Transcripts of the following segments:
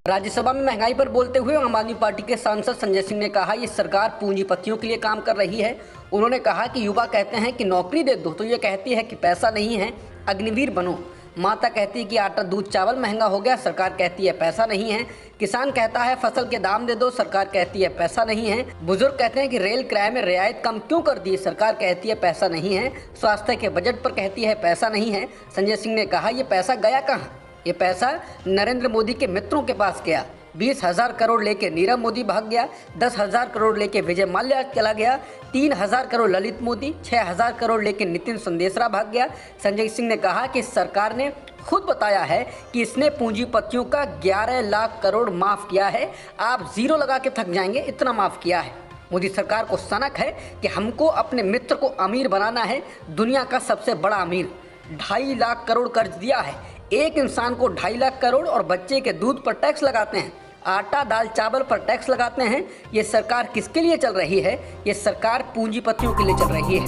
राज्यसभा में महंगाई पर बोलते हुए आम आदमी पार्टी के सांसद संजय सिंह ने कहा, ये सरकार पूंजीपतियों के लिए काम कर रही है। उन्होंने कहा कि युवा कहते हैं कि नौकरी दे दो, तो ये कहती है कि पैसा नहीं है, अग्निवीर बनो। माता कहती है कि आटा दूध चावल महंगा हो गया, सरकार कहती है पैसा नहीं है। किसान कहता है फसल के दाम दे दो, सरकार कहती है पैसा नहीं है। बुजुर्ग कहते हैं कि रेल किराए में रियायत कम क्यों कर दी, सरकार कहती है पैसा नहीं है। स्वास्थ्य के बजट पर कहती है पैसा नहीं है। संजय सिंह ने कहा, ये पैसा गया कहाँ? ये पैसा नरेंद्र मोदी के मित्रों के पास गया। 20,000 करोड़ लेके नीरव मोदी भाग गया, 10,000 करोड़ लेके विजय माल्या चला गया, 3,000 करोड़ ललित मोदी, 6,000 करोड़ लेके नितिन संदेशरा भाग गया। संजय सिंह ने कहा कि सरकार ने खुद बताया है कि इसने पूंजीपतियों का 11 लाख करोड़ माफ़ किया है। आप जीरो लगा के थक जाएंगे, इतना माफ़ किया है। मोदी सरकार को सनक है कि हमको अपने मित्र को अमीर बनाना है, दुनिया का सबसे बड़ा अमीर। 2.5 लाख करोड़ कर्ज दिया है, एक इंसान को 2.5 लाख करोड़, और बच्चे के दूध पर टैक्स लगाते हैं, आटा दाल चावल पर टैक्स लगाते हैं। ये सरकार किसके लिए चल रही है? ये सरकार पूंजीपतियों के लिए चल रही है।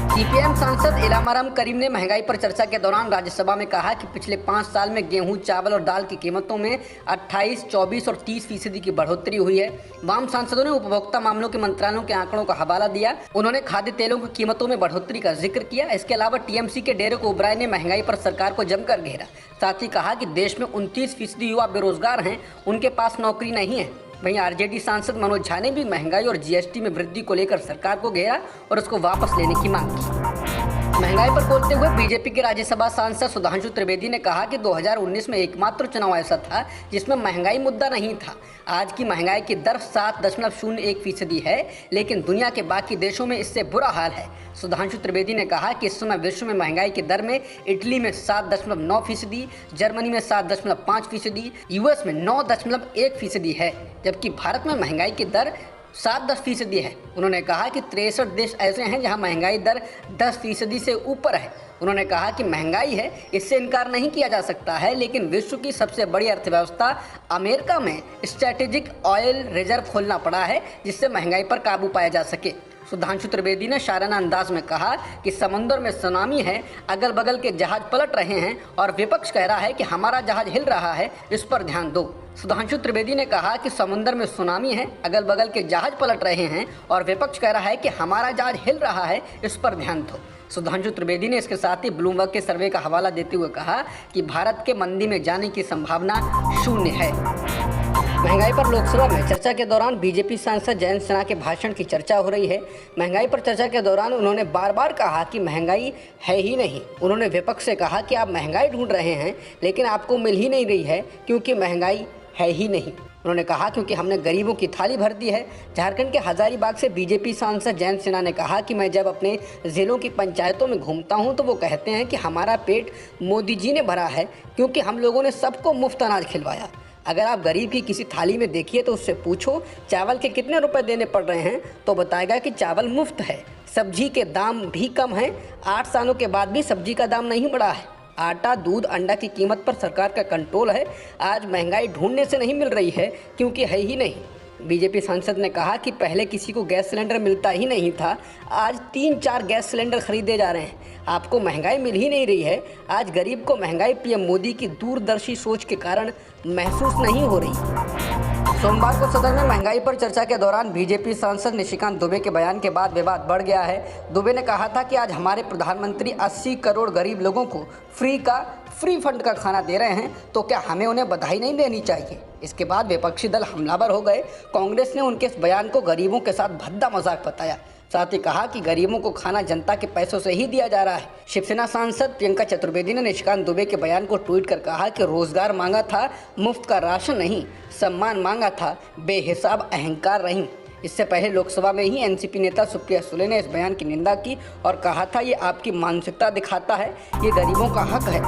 सीपीएम सांसद इलामाराम करीम ने महंगाई पर चर्चा के दौरान राज्यसभा में कहा कि पिछले 5 साल में गेहूं, चावल और दाल की कीमतों में 28, 24 और 30% की बढ़ोतरी हुई है। वाम सांसदों ने उपभोक्ता मामलों के मंत्रालयों के आंकड़ों का हवाला दिया। उन्होंने खाद्य तेलों की कीमतों में बढ़ोतरी का जिक्र किया। इसके अलावा टीएमसी के डेरेक ओब्राय ने महंगाई पर सरकार को जमकर घेरा। साथ ही कहा कि देश में 29% युवा बेरोजगार हैं, उनके पास नौकरी नहीं है। वहीं आरजेडी सांसद मनोज झा ने भी महंगाई और जीएसटी में वृद्धि को लेकर सरकार को घेरा और उसको वापस लेने की मांग की। महंगाई पर बोलते हुए बीजेपी के राज्यसभा सांसद सुधांशु त्रिवेदी ने कहा कि 2019 में एकमात्र चुनाव ऐसा था जिसमें महंगाई मुद्दा नहीं था। आज की महंगाई की दर 7.01% है, लेकिन दुनिया के बाकी देशों में इससे बुरा हाल है। सुधांशु त्रिवेदी ने कहा कि इस समय विश्व में महंगाई की दर में इटली में 7.9%, जर्मनी में 7.5%, यूएस में 9.1% है, जबकि भारत में महंगाई की दर 7-10% है। उन्होंने कहा कि 63 देश ऐसे हैं जहां महंगाई दर 10% से ऊपर है। उन्होंने कहा कि महंगाई है, इससे इनकार नहीं किया जा सकता है, लेकिन विश्व की सबसे बड़ी अर्थव्यवस्था अमेरिका में स्ट्रैटेजिक ऑयल रिजर्व खोलना पड़ा है, जिससे महंगाई पर काबू पाया जा सके। सुधांशु त्रिवेदी ने शाराना अंदाज में कहा कि समुद्र में सुनामी है, अगल बगल के जहाज पलट रहे हैं और विपक्ष कह रहा है कि हमारा जहाज हिल रहा है, इस पर ध्यान दो। सुधांशु त्रिवेदी ने कहा कि समुद्र में सुनामी है, अगल बगल के जहाज पलट रहे हैं और विपक्ष कह रहा है कि हमारा जहाज हिल रहा है, इस पर ध्यान दो। सुधांशु त्रिवेदी ने इसके साथ ही ब्लूमबर्ग के सर्वे का हवाला देते हुए कहा कि भारत के मंदी में जाने की संभावना 0 है। महंगाई पर लोकसभा में चर्चा के दौरान बीजेपी सांसद जयंत सिन्हा के भाषण की चर्चा हो रही है। महंगाई पर चर्चा के दौरान उन्होंने बार बार कहा कि महंगाई है ही नहीं। उन्होंने विपक्ष से कहा कि आप महंगाई ढूंढ रहे हैं, लेकिन आपको मिल ही नहीं रही है, क्योंकि महंगाई है ही नहीं। उन्होंने कहा क्योंकि हमने गरीबों की थाली भर दी है। झारखंड के हजारीबाग से बीजेपी सांसद जयंत सिन्हा ने कहा कि मैं जब अपने ज़िलों की पंचायतों में घूमता हूं तो वो कहते हैं कि हमारा पेट मोदी जी ने भरा है, क्योंकि हम लोगों ने सबको मुफ्त अनाज खिलवाया। अगर आप गरीब की किसी थाली में देखिए तो उससे पूछो चावल के कितने रुपए देने पड़ रहे हैं, तो बताएगा कि चावल मुफ्त है। सब्जी के दाम भी कम हैं, 8 सालों के बाद भी सब्जी का दाम नहीं बढ़ा है। आटा दूध अंडा की कीमत पर सरकार का कंट्रोल है। आज महंगाई ढूंढने से नहीं मिल रही है, क्योंकि है ही नहीं। बीजेपी सांसद ने कहा कि पहले किसी को गैस सिलेंडर मिलता ही नहीं था, आज 3-4 गैस सिलेंडर खरीदे जा रहे हैं। आपको महंगाई मिल ही नहीं रही है। आज गरीब को महंगाई पीएम मोदी की दूरदर्शी सोच के कारण महसूस नहीं हो रही। सोमवार को सदन में महंगाई पर चर्चा के दौरान बीजेपी सांसद निशिकांत दुबे के बयान के बाद विवाद बढ़ गया है। दुबे ने कहा था कि आज हमारे प्रधानमंत्री 80 करोड़ गरीब लोगों को फ्री फंड का खाना दे रहे हैं, तो क्या हमें उन्हें बधाई नहीं देनी चाहिए? इसके बाद विपक्षी दल हमलावर हो गए। कांग्रेस ने उनके इस बयान को गरीबों के साथ भद्दा मजाक बताया। साथ ही कहा कि गरीबों को खाना जनता के पैसों से ही दिया जा रहा है। शिवसेना सांसद प्रियंका चतुर्वेदी ने निशिकांत दुबे के बयान को ट्वीट कर कहा कि रोजगार मांगा था, मुफ्त का राशन नहीं। सम्मान मांगा था, बेहिसाब अहंकार नहीं। इससे पहले लोकसभा में ही एनसीपी नेता सुप्रिया सुले ने इस बयान की निंदा की और कहा था, ये आपकी मानसिकता दिखाता है, ये गरीबों का हक है।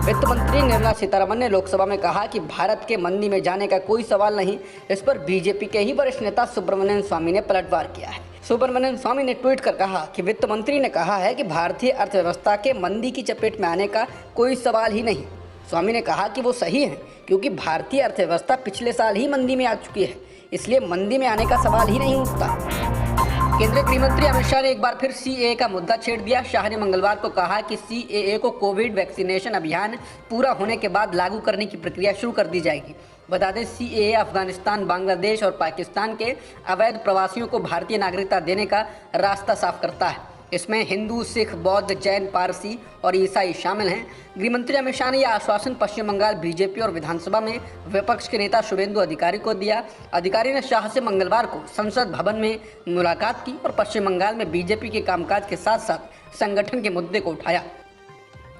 वित्त मंत्री निर्मला सीतारमण ने लोकसभा में कहा कि भारत के मंदी में जाने का कोई सवाल नहीं। इस पर बीजेपी के ही वरिष्ठ नेता सुब्रमण्यम स्वामी ने पलटवार किया है। सुब्रमण्यम स्वामी ने ट्वीट कर कहा कि वित्त मंत्री ने कहा है कि भारतीय अर्थव्यवस्था के मंदी की चपेट में आने का कोई सवाल ही नहीं। स्वामी ने कहा कि वो सही है, क्योंकि भारतीय अर्थव्यवस्था पिछले साल ही मंदी में आ चुकी है, इसलिए मंदी में आने का सवाल ही नहीं उठता। केंद्रीय गृह मंत्री अमित शाह ने एक बार फिर सीएए का मुद्दा छेड़ दिया। शाह ने मंगलवार को कहा कि सीएए को कोविड वैक्सीनेशन अभियान पूरा होने के बाद लागू करने की प्रक्रिया शुरू कर दी जाएगी। बता दें, सीएए अफगानिस्तान, बांग्लादेश और पाकिस्तान के अवैध प्रवासियों को भारतीय नागरिकता देने का रास्ता साफ करता है। इसमें हिंदू, सिख, बौद्ध, जैन, पारसी और ईसाई शामिल हैं। गृहमंत्री अमित शाह ने यह आश्वासन पश्चिम बंगाल बीजेपी और विधानसभा में विपक्ष के नेता शुभेंदु अधिकारी को दिया। अधिकारी ने शाह से मंगलवार को संसद भवन में मुलाकात की और पश्चिम बंगाल में बीजेपी के कामकाज के साथ साथ संगठन के मुद्दे को उठाया।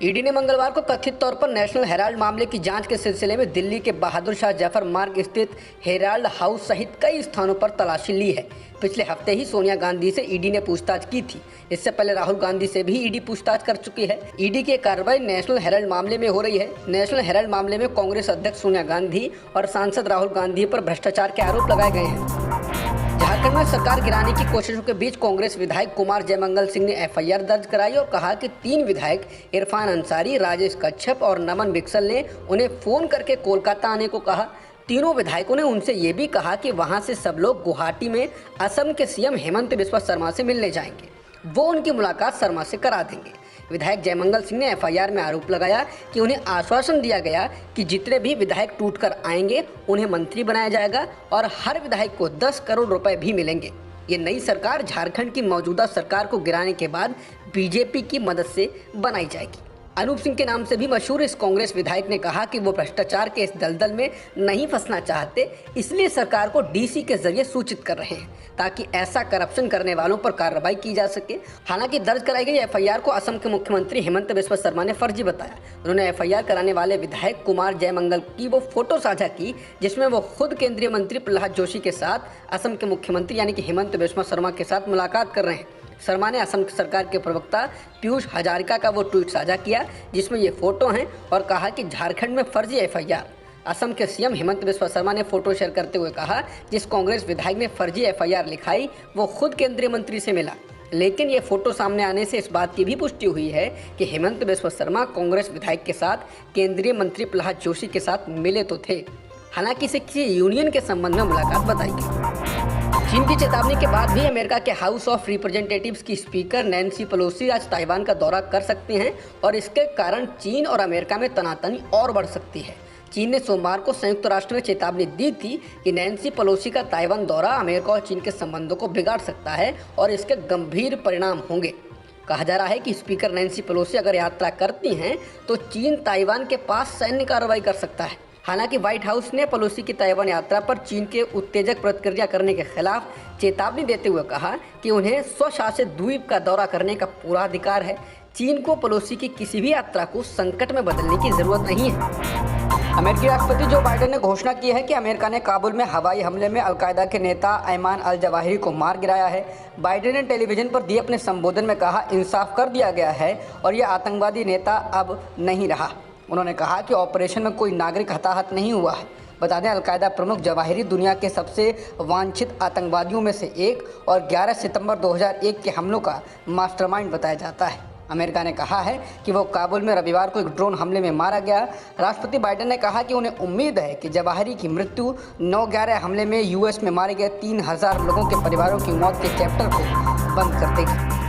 ईडी ने मंगलवार को कथित तौर पर नेशनल हेराल्ड मामले की जांच के सिलसिले में दिल्ली के बहादुर शाह जफर मार्ग स्थित हेराल्ड हाउस सहित कई स्थानों पर तलाशी ली है। पिछले हफ्ते ही सोनिया गांधी से ईडी ने पूछताछ की थी। इससे पहले राहुल गांधी से भी ईडी पूछताछ कर चुकी है। ईडी की कार्रवाई नेशनल हेराल्ड मामले में हो रही है। नेशनल हेराल्ड मामले में कांग्रेस अध्यक्ष सोनिया गांधी और सांसद राहुल गांधी पर भ्रष्टाचार के आरोप लगाए गए हैं। झारखंड में सरकार गिराने की कोशिशों के बीच कांग्रेस विधायक कुमार जयमंगल सिंह ने एफआईआर दर्ज कराई और कहा कि 3 विधायक इरफान अंसारी, राजेश कच्छप और नमन बिक्सल ने उन्हें फोन करके कोलकाता आने को कहा। तीनों विधायकों ने उनसे ये भी कहा कि वहां से सब लोग गुवाहाटी में असम के सीएम हेमंत बिस्वा शर्मा से मिलने जाएंगे। वो उनकी मुलाकात शर्मा से करा देंगे। विधायक जयमंगल सिंह ने एफआईआर में आरोप लगाया कि उन्हें आश्वासन दिया गया कि जितने भी विधायक टूटकर आएंगे उन्हें मंत्री बनाया जाएगा और हर विधायक को 10 करोड़ रुपए भी मिलेंगे। ये नई सरकार झारखंड की मौजूदा सरकार को गिराने के बाद बीजेपी की मदद से बनाई जाएगी। अनूप सिंह के नाम से भी मशहूर इस कांग्रेस विधायक ने कहा कि वो भ्रष्टाचार के इस दलदल में नहीं फंसना चाहते, इसलिए सरकार को डीसी के जरिए सूचित कर रहे हैं ताकि ऐसा करप्शन करने वालों पर कार्रवाई की जा सके। हालांकि दर्ज कराई गई एफआईआर को असम के मुख्यमंत्री हेमंत बिस्वा शर्मा ने फर्जी बताया। उन्होंने एफआईआर कराने वाले विधायक कुमार जयमंगल की वो फोटो साझा की जिसमें वो खुद केंद्रीय मंत्री प्रहलाद जोशी के साथ असम के मुख्यमंत्री यानी कि हेमंत बिस्वा शर्मा के साथ मुलाकात कर रहे हैं। शर्मा ने असम सरकार के प्रवक्ता पीयूष हजारिका का वो ट्वीट साझा किया जिसमें ये फोटो हैं और कहा कि झारखंड में फर्जी एफआईआर। असम के सीएम हेमंत बिस्वा शर्मा ने फोटो शेयर करते हुए कहा, जिस कांग्रेस विधायक ने फर्जी एफआईआर लिखाई वो खुद केंद्रीय मंत्री से मिला। लेकिन ये फोटो सामने आने से इस बात की भी पुष्टि हुई है कि हेमंत बिस्वा शर्मा कांग्रेस विधायक के साथ केंद्रीय मंत्री प्रहलाद जोशी के साथ मिले तो थे। हालांकि इसे किसी यूनियन के संबंध में मुलाकात बताई गई। चीन की चेतावनी के बाद भी अमेरिका के हाउस ऑफ रिप्रेजेंटेटिव्स की स्पीकर नैन्सी पेलोसी आज ताइवान का दौरा कर सकती हैं और इसके कारण चीन और अमेरिका में तनातनी और बढ़ सकती है। चीन ने सोमवार को संयुक्त राष्ट्र में चेतावनी दी थी कि नैन्सी पेलोसी का ताइवान दौरा अमेरिका और चीन के संबंधों को बिगाड़ सकता है और इसके गंभीर परिणाम होंगे। कहा जा रहा है कि स्पीकर नैन्सी पेलोसी अगर यात्रा करती हैं तो चीन ताइवान के पास सैन्य कार्रवाई कर सकता है। हालांकि व्हाइट हाउस ने पेलोसी की ताइवान यात्रा पर चीन के उत्तेजक प्रतिक्रिया करने के खिलाफ चेतावनी देते हुए कहा कि उन्हें स्वशासित द्वीप का दौरा करने का पूरा अधिकार है। चीन को पेलोसी की किसी भी यात्रा को संकट में बदलने की जरूरत नहीं है। अमेरिकी राष्ट्रपति जो बाइडेन ने घोषणा की है कि अमेरिका ने काबुल में हवाई हमले में अलकायदा के नेता अयमान अल जवाहिरी को मार गिराया है। बाइडेन ने टेलीविजन पर दिए अपने संबोधन में कहा, इंसाफ कर दिया गया है और यह आतंकवादी नेता अब नहीं रहा। उन्होंने कहा कि ऑपरेशन में कोई नागरिक हताहत नहीं हुआ है। बता दें, अलकायदा प्रमुख जवाहिरी दुनिया के सबसे वांछित आतंकवादियों में से एक और 11 सितंबर 2001 के हमलों का मास्टरमाइंड बताया जाता है। अमेरिका ने कहा है कि वो काबुल में रविवार को एक ड्रोन हमले में मारा गया। राष्ट्रपति बाइडेन ने कहा कि उन्हें उम्मीद है कि जवाहिरी की मृत्यु 9/11 हमले में यूएस में मारे गए 3000 लोगों के परिवारों की मौत के चैप्टर को बंद कर देगी।